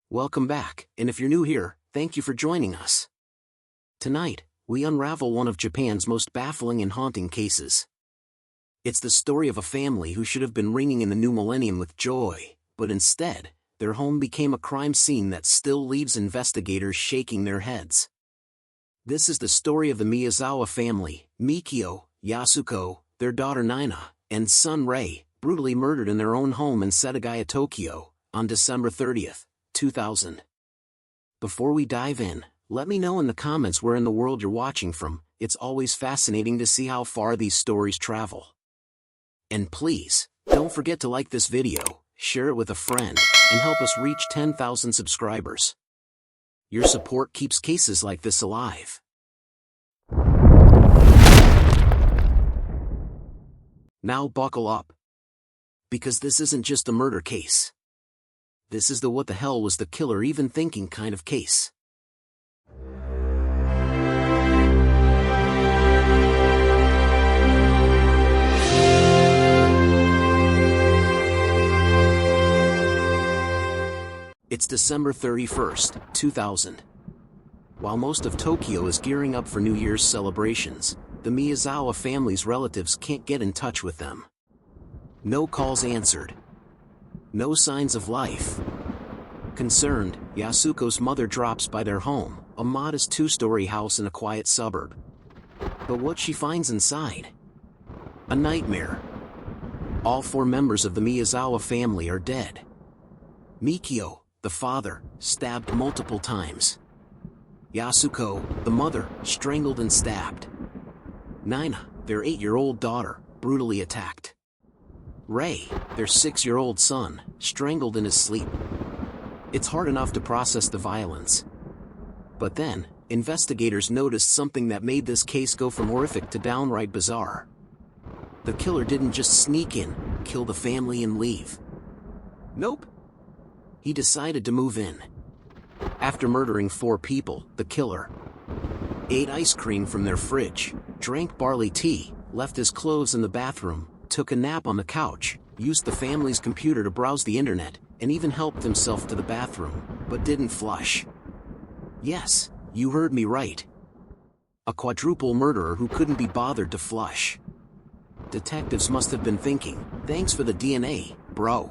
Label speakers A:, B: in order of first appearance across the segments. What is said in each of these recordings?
A: Welcome back, and if you're new here, thank you for joining us. Tonight, we unravel one of Japan's most baffling and haunting cases. It's the story of a family who should have been ringing in the new millennium with joy, but instead, their home became a crime scene that still leaves investigators shaking their heads. This is the story of the Miyazawa family, Mikio, Yasuko, their daughter Niina, and son Rei, brutally murdered in their own home in Setagaya, Tokyo, on December 30th. 2000. Before we dive in, let me know in the comments where in the world you're watching from. It's always fascinating to see how far these stories travel. And please, don't forget to like this video, share it with a friend, and help us reach 10,000 subscribers. Your support keeps cases like this alive. Now buckle up. Because this isn't just a murder case. This is the what the hell was the killer even thinking kind of case. It's December 31st, 2000. While most of Tokyo is gearing up for New Year's celebrations, the Miyazawa family's relatives can't get in touch with them. No calls answered. No signs of life. Concerned, Yasuko's mother drops by their home, a modest two-story house in a quiet suburb. But what she finds inside? A nightmare. All four members of the Miyazawa family are dead. Mikio, the father, stabbed multiple times. Yasuko, the mother, strangled and stabbed. Niina, their 8-year-old daughter, brutally attacked. Rei, their 6-year-old son, strangled in his sleep. It's hard enough to process the violence. But then, investigators noticed something that made this case go from horrific to downright bizarre. The killer didn't just sneak in, kill the family and leave. Nope. He decided to move in. After murdering 4 people, the killer ate ice cream from their fridge, drank barley tea, left his clothes in the bathroom, took a nap on the couch, used the family's computer to browse the internet, and even helped himself to the bathroom, but didn't flush. Yes, you heard me right. A quadruple murderer who couldn't be bothered to flush. Detectives must have been thinking, thanks for the DNA, bro.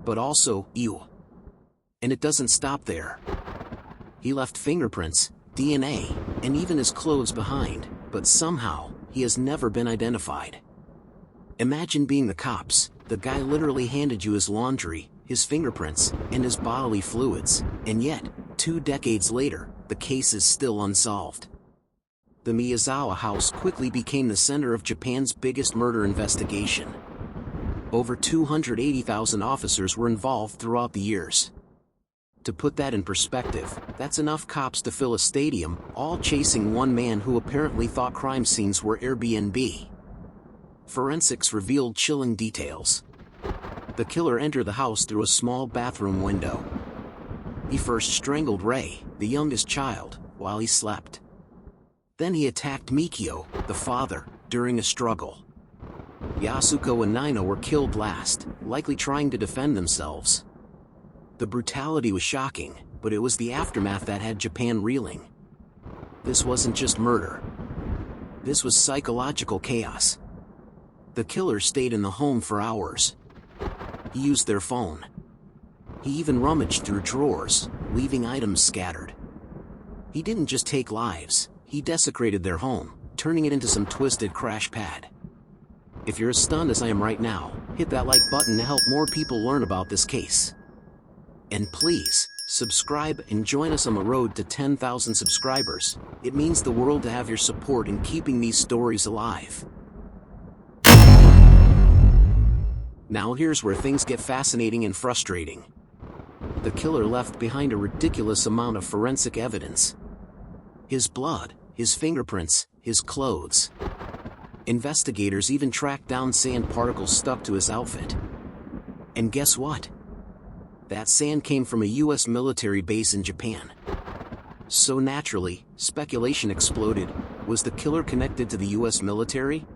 A: But also, ew. And it doesn't stop there. He left fingerprints, DNA, and even his clothes behind, but somehow, he has never been identified. Imagine being the cops. The guy literally handed you his laundry, his fingerprints, and his bodily fluids, and yet, 2 decades later, the case is still unsolved. The Miyazawa house quickly became the center of Japan's biggest murder investigation. Over 280,000 officers were involved throughout the years. To put that in perspective, that's enough cops to fill a stadium, all chasing one man who apparently thought crime scenes were Airbnb. Forensics revealed chilling details. The killer entered the house through a small bathroom window. He first strangled Rei, the youngest child, while he slept. Then he attacked Mikio, the father, during a struggle. Yasuko and Niina were killed last, likely trying to defend themselves. The brutality was shocking, but it was the aftermath that had Japan reeling. This wasn't just murder. This was psychological chaos. The killer stayed in the home for hours. He used their phone. He even rummaged through drawers, leaving items scattered. He didn't just take lives, he desecrated their home, turning it into some twisted crash pad. If you're as stunned as I am right now, hit that like button to help more people learn about this case. And please, subscribe and join us on the road to 10,000 subscribers. It means the world to have your support in keeping these stories alive. Now here's where things get fascinating and frustrating. The killer left behind a ridiculous amount of forensic evidence. His blood, his fingerprints, his clothes. Investigators even tracked down sand particles stuck to his outfit. And guess what? That sand came from a US military base in Japan. So naturally, speculation exploded. Was the killer connected to the US military?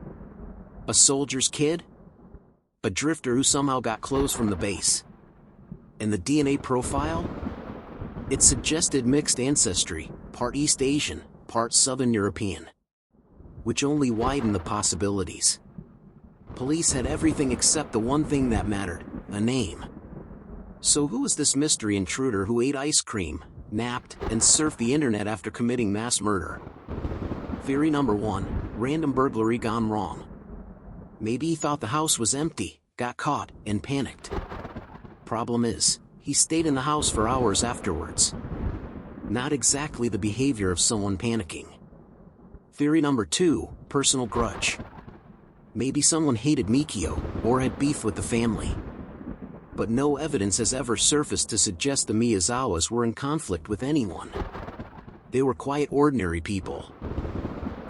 A: A soldier's kid? A drifter who somehow got clothes from the base? And the DNA profile? It suggested mixed ancestry, part East Asian, part Southern European, which only widened the possibilities. Police had everything except the one thing that mattered, a name. So who was this mystery intruder who ate ice cream, napped, and surfed the internet after committing mass murder? Theory number 1, random burglary gone wrong. Maybe he thought the house was empty, got caught, and panicked. Problem is, he stayed in the house for hours afterwards. Not exactly the behavior of someone panicking. Theory number 2, personal grudge. Maybe someone hated Mikio, or had beef with the family. But no evidence has ever surfaced to suggest the Miyazawas were in conflict with anyone. They were quite ordinary people.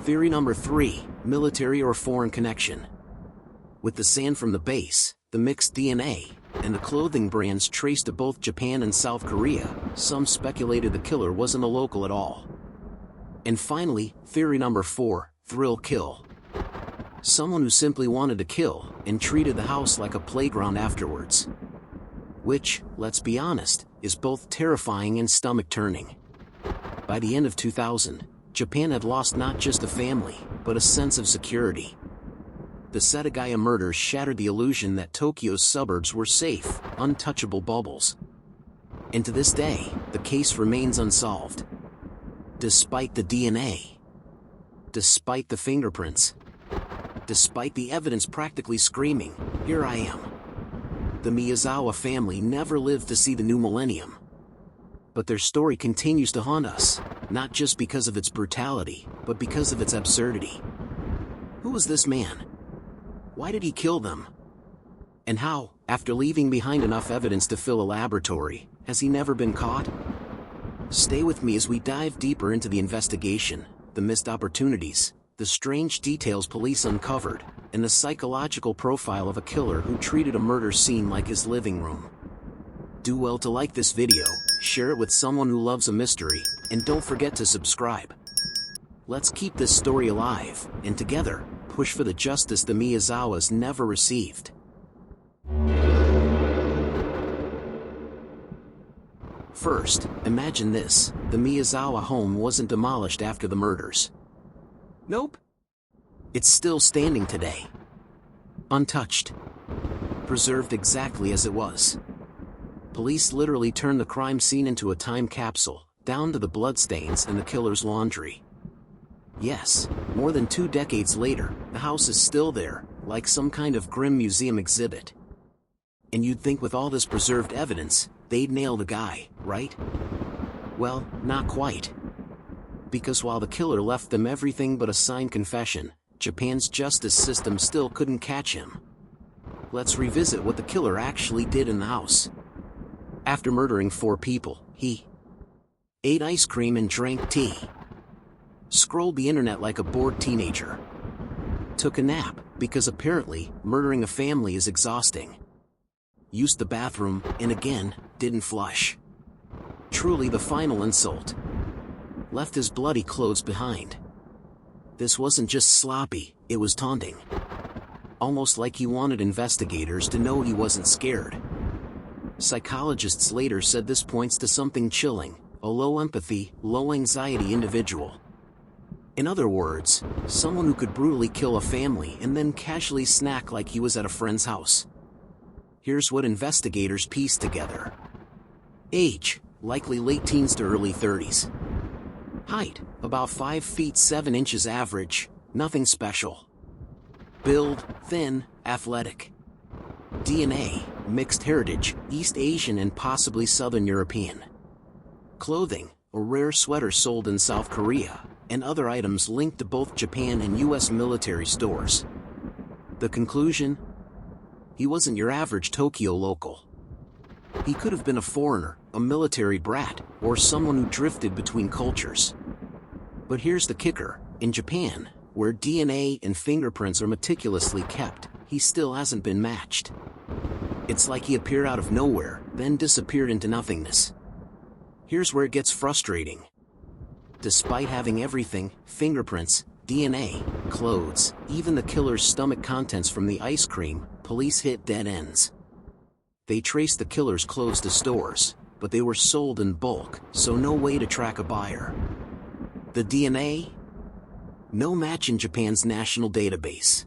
A: Theory number 3, military or foreign connection. With the sand from the base, the mixed DNA, and the clothing brands traced to both Japan and South Korea, some speculated the killer wasn't a local at all. And finally, theory number 4, thrill kill. Someone who simply wanted to kill, and treated the house like a playground afterwards. Which, let's be honest, is both terrifying and stomach-turning. By the end of 2000, Japan had lost not just a family, but a sense of security. The Setagaya murders shattered the illusion that Tokyo's suburbs were safe, untouchable bubbles. And to this day, the case remains unsolved. Despite the DNA. Despite the fingerprints. Despite the evidence practically screaming, here I am. The Miyazawa family never lived to see the new millennium. But their story continues to haunt us, not just because of its brutality, but because of its absurdity. Who was this man? Why did he kill them? And how, after leaving behind enough evidence to fill a laboratory, has he never been caught? Stay with me as we dive deeper into the investigation, the missed opportunities, the strange details police uncovered, and the psychological profile of a killer who treated a murder scene like his living room. Do well to like this video, share it with someone who loves a mystery, and don't forget to subscribe. Let's keep this story alive, and together, push for the justice the Miyazawas never received. First, imagine this: the Miyazawa home wasn't demolished after the murders. Nope. It's still standing today. Untouched. Preserved exactly as it was. Police literally turned the crime scene into a time capsule, down to the bloodstains and the killer's laundry. Yes, more than 2 decades later, the house is still there, like some kind of grim museum exhibit. And you'd think with all this preserved evidence, they'd nail the guy, right? Well, not quite. Because while the killer left them everything but a signed confession, Japan's justice system still couldn't catch him. Let's revisit what the killer actually did in the house. After murdering 4 people, he ate ice cream and drank tea. Scrolled the internet like a bored teenager. Took a nap, because apparently, murdering a family is exhausting. Used the bathroom, and again, didn't flush. Truly the final insult. Left his bloody clothes behind. This wasn't just sloppy, it was taunting. Almost like he wanted investigators to know he wasn't scared. Psychologists later said this points to something chilling, a low empathy, low anxiety individual. In other words, someone who could brutally kill a family and then casually snack like he was at a friend's house. Here's what investigators pieced together. Age, likely late teens to early 30s. Height, about 5 feet 7 inches average, nothing special. Build, thin, athletic. DNA, mixed heritage, East Asian and possibly Southern European. Clothing, a rare sweater sold in South Korea, and other items linked to both Japan and US military stores. The conclusion? He wasn't your average Tokyo local. He could have been a foreigner, a military brat, or someone who drifted between cultures. But here's the kicker: in Japan, where DNA and fingerprints are meticulously kept, he still hasn't been matched. It's like he appeared out of nowhere, then disappeared into nothingness. Here's where it gets frustrating. Despite having everything, fingerprints, DNA, clothes, even the killer's stomach contents from the ice cream, police hit dead ends. They traced the killer's clothes to stores, but they were sold in bulk, so no way to track a buyer. The DNA? No match in Japan's national database.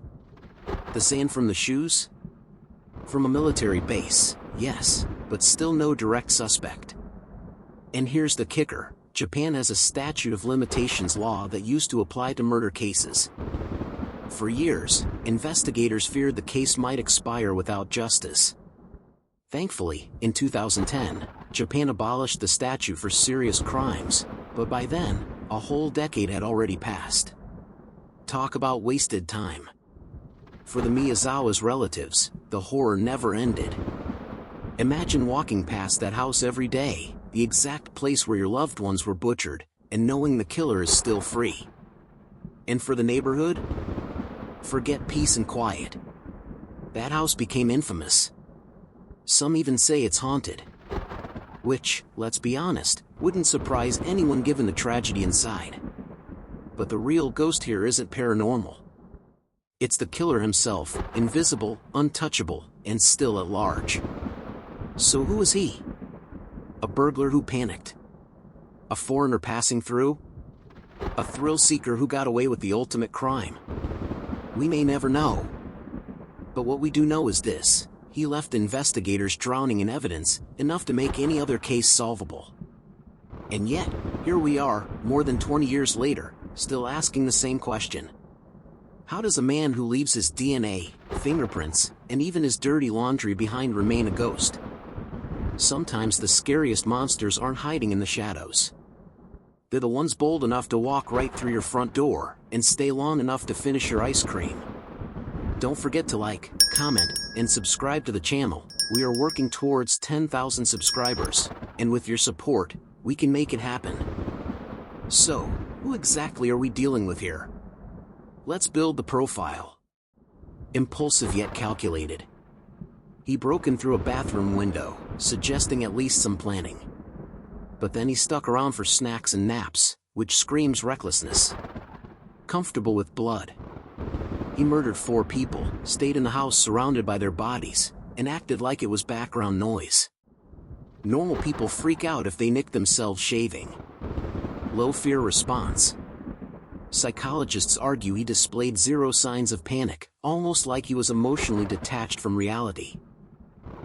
A: The sand from the shoes? From a military base, yes, but still no direct suspect. And here's the kicker: Japan has a statute of limitations law that used to apply to murder cases. For years, investigators feared the case might expire without justice. Thankfully, in 2010, Japan abolished the statute for serious crimes, but by then, a whole decade had already passed. Talk about wasted time. For the Miyazawa's relatives, the horror never ended. Imagine walking past that house every day, the exact place where your loved ones were butchered, and knowing the killer is still free. And for the neighborhood? Forget peace and quiet. That house became infamous. Some even say it's haunted. Which, let's be honest, wouldn't surprise anyone given the tragedy inside. But the real ghost here isn't paranormal. It's the killer himself, invisible, untouchable, and still at large. So who is he? A burglar who panicked? A foreigner passing through? A thrill seeker who got away with the ultimate crime? We may never know. But what we do know is this: he left investigators drowning in evidence, enough to make any other case solvable. And yet, here we are, more than 20 years later, still asking the same question. How does a man who leaves his DNA, fingerprints, and even his dirty laundry behind remain a ghost? Sometimes the scariest monsters aren't hiding in the shadows. They're the ones bold enough to walk right through your front door, and stay long enough to finish your ice cream. Don't forget to like, comment, and subscribe to the channel. We are working towards 10,000 subscribers, and with your support, we can make it happen. So, who exactly are we dealing with here? Let's build the profile. Impulsive yet calculated. He broke in through a bathroom window, suggesting at least some planning. But then he stuck around for snacks and naps, which screams recklessness. Comfortable with blood. He murdered 4 people, stayed in the house surrounded by their bodies, and acted like it was background noise. Normal people freak out if they nick themselves shaving. Low fear response. Psychologists argue he displayed zero signs of panic, almost like he was emotionally detached from reality.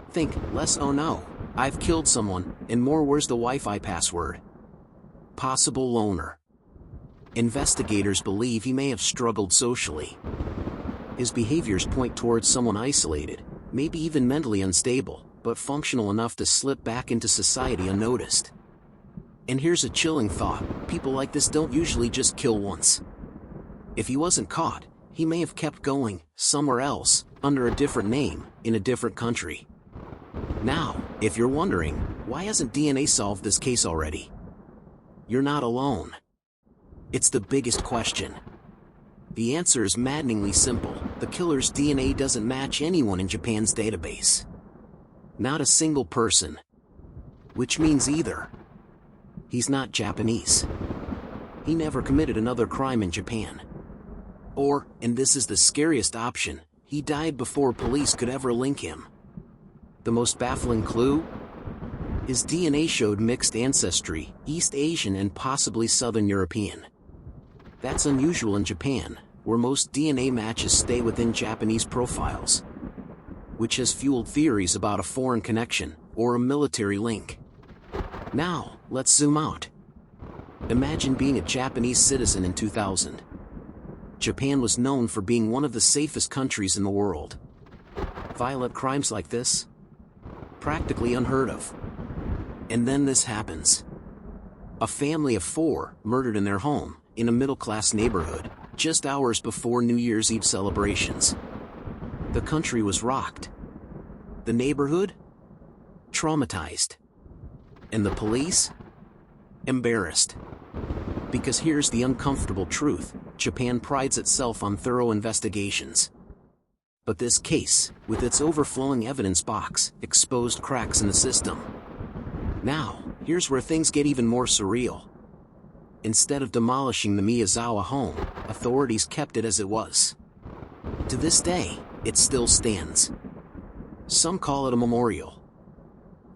A: Think less "oh no, I've killed someone," and more "where's the Wi-Fi password?" Possible loner. Investigators believe he may have struggled socially. His behaviors point towards someone isolated, maybe even mentally unstable, but functional enough to slip back into society unnoticed. And here's a chilling thought: people like this don't usually just kill once. If he wasn't caught, he may have kept going, somewhere else, under a different name, in a different country. Now, if you're wondering, why hasn't DNA solved this case already? You're not alone. It's the biggest question. The answer is maddeningly simple: the killer's DNA doesn't match anyone in Japan's database. Not a single person. Which means either he's not Japanese, he never committed another crime in Japan, or, and this is the scariest option, he died before police could ever link him. The most baffling clue? His DNA showed mixed ancestry, East Asian and possibly Southern European. That's unusual in Japan, where most DNA matches stay within Japanese profiles, which has fueled theories about a foreign connection, or a military link. Now, let's zoom out. Imagine being a Japanese citizen in 2000. Japan was known for being one of the safest countries in the world. Violent crimes like this? Practically unheard of. And then this happens. A family of 4 murdered in their home, in a middle-class neighborhood, just hours before New Year's Eve celebrations. The country was rocked. The neighborhood? Traumatized. And the police? Embarrassed. Because here's the uncomfortable truth: Japan prides itself on thorough investigations. But this case, with its overflowing evidence box, exposed cracks in the system. Now, here's where things get even more surreal. Instead of demolishing the Miyazawa home, authorities kept it as it was. To this day, it still stands. Some call it a memorial.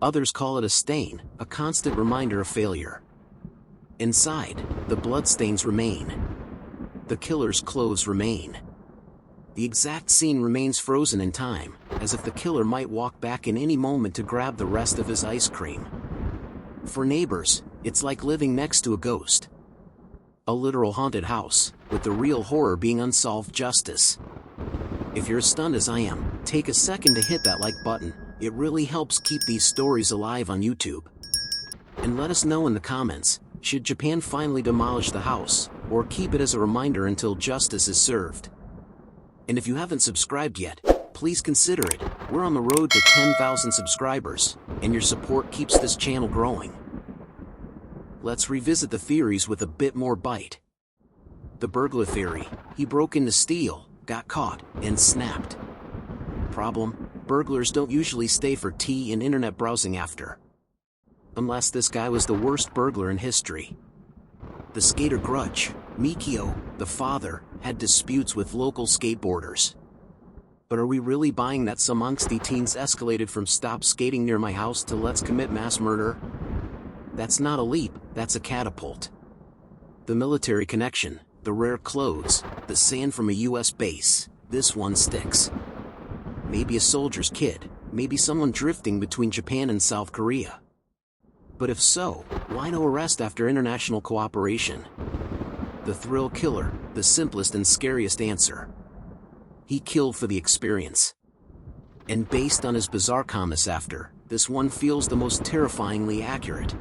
A: Others call it a stain, a constant reminder of failure. Inside, the bloodstains remain. The killer's clothes remain. The exact scene remains frozen in time, as if the killer might walk back in any moment to grab the rest of his ice cream. For neighbors, it's like living next to a ghost. A literal haunted house, with the real horror being unsolved justice. If you're as stunned as I am, take a second to hit that like button. It really helps keep these stories alive on YouTube. And let us know in the comments, should Japan finally demolish the house, or keep it as a reminder until justice is served? And if you haven't subscribed yet, please consider it. We're on the road to 10,000 subscribers, and your support keeps this channel growing. Let's revisit the theories with a bit more bite. The burglar theory: he broke in to steal, got caught, and snapped. Problem: burglars don't usually stay for tea and internet browsing after. Unless this guy was the worst burglar in history. The skater grudge: Mikio, the father, had disputes with local skateboarders. But are we really buying that some angsty teens escalated from "stop skating near my house" to "let's commit mass murder"? That's not a leap, that's a catapult. The military connection, the rare clothes, the sand from a US base, this one sticks. Maybe a soldier's kid, maybe someone drifting between Japan and South Korea. But if so, why no arrest after international cooperation? The thrill killer, the simplest and scariest answer. He killed for the experience. And based on his bizarre comments after, this one feels the most terrifyingly accurate.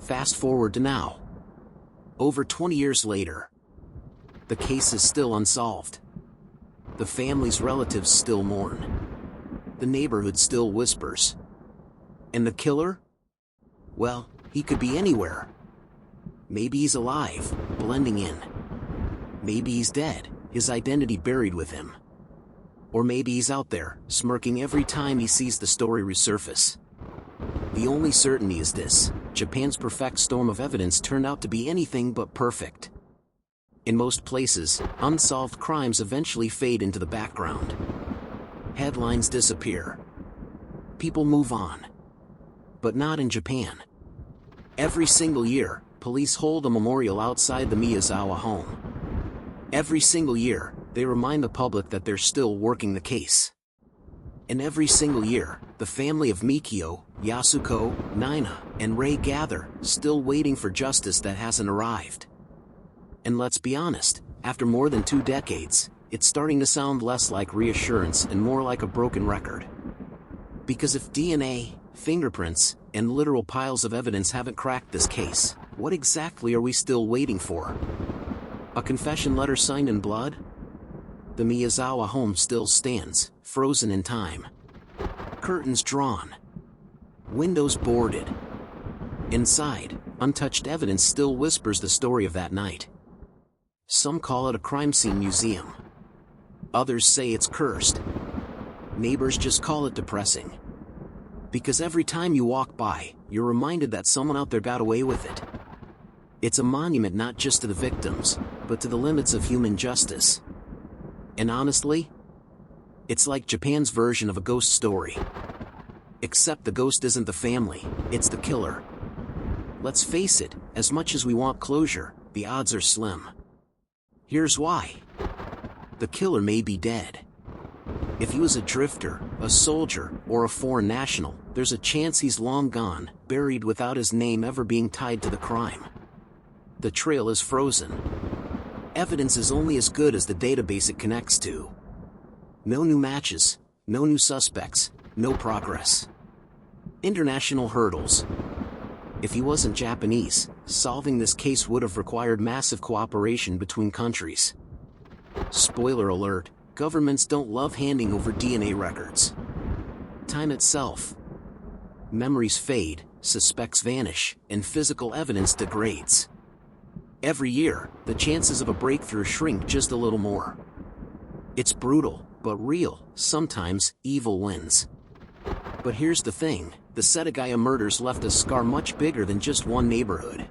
A: Fast forward to now. Over 20 years later. The case is still unsolved. The family's relatives still mourn. The neighborhood still whispers. And the killer? Well, he could be anywhere. Maybe he's alive, blending in. Maybe he's dead, his identity buried with him. Or maybe he's out there, smirking every time he sees the story resurface. The only certainty is this: Japan's perfect storm of evidence turned out to be anything but perfect. In most places, unsolved crimes eventually fade into the background. Headlines disappear. People move on. But not in Japan. Every single year, police hold a memorial outside the Miyazawa home. Every single year, they remind the public that they're still working the case. And every single year, the family of Mikio, Yasuko, Niina, and Rei gather, still waiting for justice that hasn't arrived. And let's be honest, after more than 2 decades, it's starting to sound less like reassurance and more like a broken record. Because if DNA, fingerprints, and literal piles of evidence haven't cracked this case, what exactly are we still waiting for? A confession letter signed in blood? The Miyazawa home still stands, frozen in time. Curtains drawn. Windows boarded. Inside, untouched evidence still whispers the story of that night. Some call it a crime scene museum. Others say it's cursed. Neighbors just call it depressing. Because every time you walk by, you're reminded that someone out there got away with it. It's a monument not just to the victims, but to the limits of human justice. And honestly, it's like Japan's version of a ghost story. Except the ghost isn't the family, it's the killer. Let's face it, as much as we want closure, the odds are slim. Here's why. The killer may be dead. If he was a drifter, a soldier, or a foreign national, there's a chance he's long gone, buried without his name ever being tied to the crime. The trail is frozen. Evidence is only as good as the database it connects to. No new matches, no new suspects, no progress. International hurdles. If he wasn't Japanese, solving this case would have required massive cooperation between countries. Spoiler alert, governments don't love handing over DNA records. Time itself. Memories fade, suspects vanish, and physical evidence degrades. Every year, the chances of a breakthrough shrink just a little more. It's brutal, but real. Sometimes, evil wins. But here's the thing, the Setagaya murders left a scar much bigger than just one neighborhood.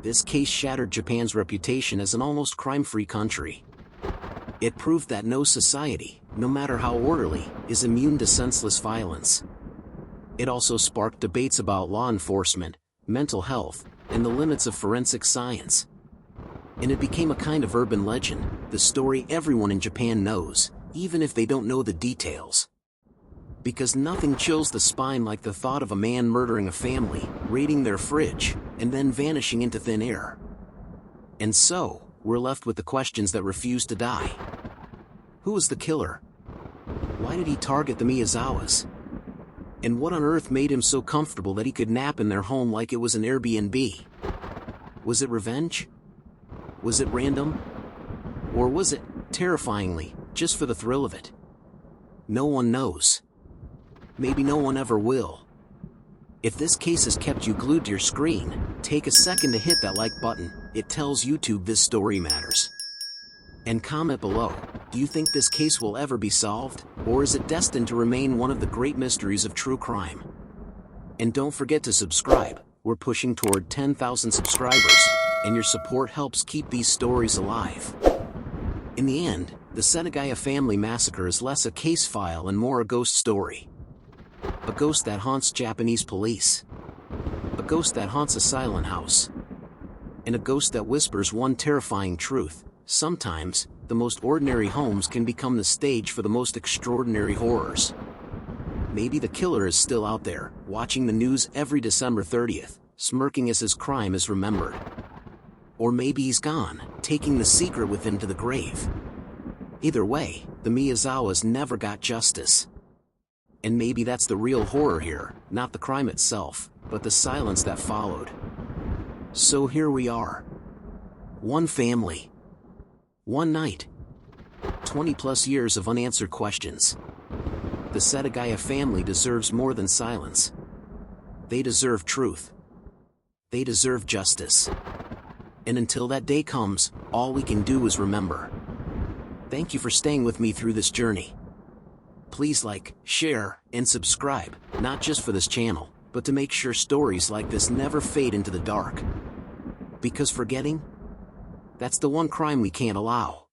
A: This case shattered Japan's reputation as an almost crime-free country. It proved that no society, no matter how orderly, is immune to senseless violence. It also sparked debates about law enforcement, mental health, and the limits of forensic science. And it became a kind of urban legend, the story everyone in Japan knows, even if they don't know the details. Because nothing chills the spine like the thought of a man murdering a family, raiding their fridge, and then vanishing into thin air. And so, we're left with the questions that refuse to die. Who was the killer? Why did he target the Miyazawas? And what on earth made him so comfortable that he could nap in their home like it was an Airbnb? Was it revenge? Was it random? Or was it, terrifyingly, just for the thrill of it? No one knows. Maybe no one ever will. If this case has kept you glued to your screen, take a second to hit that like button. It tells YouTube this story matters. And comment below, do you think this case will ever be solved, or is it destined to remain one of the great mysteries of true crime? And don't forget to subscribe, we're pushing toward 10,000 subscribers, and your support helps keep these stories alive. In the end, the Setagaya family massacre is less a case file and more a ghost story. A ghost that haunts Japanese police. A ghost that haunts a silent house. And a ghost that whispers one terrifying truth: sometimes, the most ordinary homes can become the stage for the most extraordinary horrors. Maybe the killer is still out there, watching the news every December 30th, smirking as his crime is remembered. Or maybe he's gone, taking the secret with him to the grave. Either way, the Miyazawas never got justice. And maybe that's the real horror here, not the crime itself, but the silence that followed. So here we are. One family. One night. 20+ years of unanswered questions. The Setagaya family deserves more than silence. They deserve truth. They deserve justice. And until that day comes, all we can do is remember. Thank you for staying with me through this journey. Please like, share, and subscribe, not just for this channel, but to make sure stories like this never fade into the dark. Because forgetting? That's the one crime we can't allow.